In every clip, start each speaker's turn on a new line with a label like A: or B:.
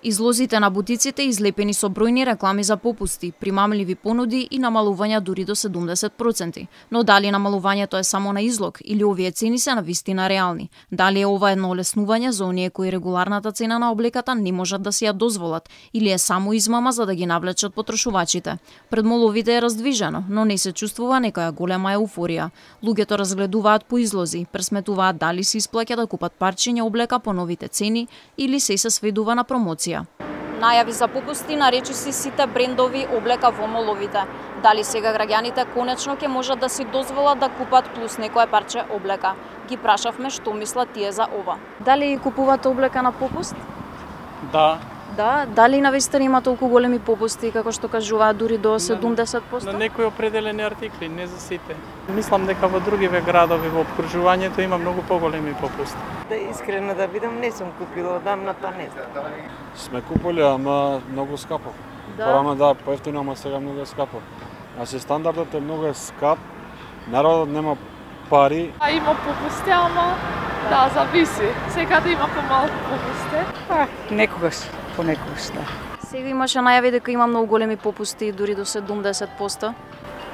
A: Излозите на бутиците излепени со бројни реклами за попусти, примамливи понуди и намалувања дури до 70%. Но дали намалувањето е само на излог или овие цени се навистина реални? Дали е ова едно олеснување за оние кои регуларната цена на облеката не можат да си ја дозволат или е само измама за да ги навлечат потрошувачите? Пред моловите е раздвижено, но не се чувствува некоја голема еуфорија. Луѓето разгледуваат по излози, пресметуваат дали се исплаќа да купат парчиња облека по новите цени или се сведува на промоција. Најави за попусти на речиси сите брендови облека во моловите. Дали сега граѓаните конечно ќе можат да си дозволат да купат плюс некое парче облека? Ги прашавме што мислат тие за ова. Дали купувате облека на попуст?
B: Да.
A: Да, дали навистина има толку големи попусти како што кажуваат дури до 70%?
B: На некои определени артикли, не за сите. Мислам дека во другиве градови во обкружувањето има многу поголеми попусти.
C: Да искрено да видам, не сум купила одамната, не знам.
D: Сме купили, ама многу скапо.
A: Да.
D: Порано да, поевтино, ама сега многу скапо. Значи стандардот е многу скап, народот нема пари.
E: Има попусти, ама да, зависи. Секаде има помалку попусти.
C: Некогаш, понекогаш, да.
A: Сега имаше најави дека има многу големи попусти дури до 70%.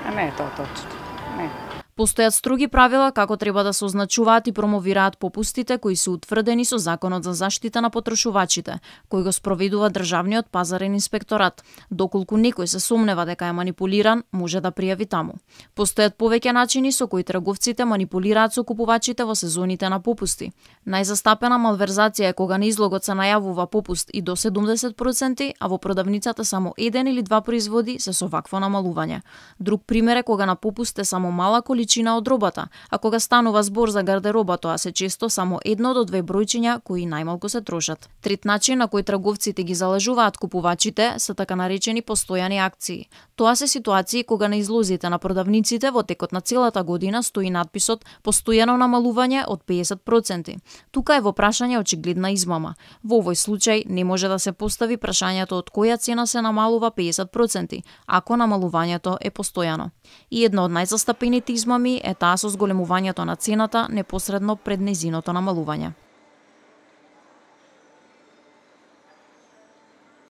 C: А не е тоа точно. Не.
A: Постојат строги правила како треба да се означуваат и промовираат попустите кои се утврдени со Законот за заштита на потрошувачите, кој го спроведува Државниот пазарен инспекторат. Доколку некој се сомнева дека е манипулиран, може да пријави таму. Постојат повеќе начини со кои трговците манипулираат со купувачите во сезоните на попусти. Најзастапена малверзација е кога на излогот се најавува попуст и до 70%, а во продавницата само еден или два производи се со вакво намалување. Друг пример е кога на попуст е само мала количина од робата, а кога станува збор за гардероба, тоа се често само едно до две бројчиња кои најмалку се трошат. Трет начин на кој трговците ги залажуваат купувачите се така наречени постојани акции. Тоа се ситуации кога на излозите на продавниците во текот на целата година стои надписот постојано намалување од 50%. Тука е во прашање очигледна измама. Во овој случај не може да се постави прашањето од која цена се намалува 50%, ако намалувањето е постојано. И една од најзастапените измами е таа со зголемувањето на цената непосредно пред нејзиното намалување.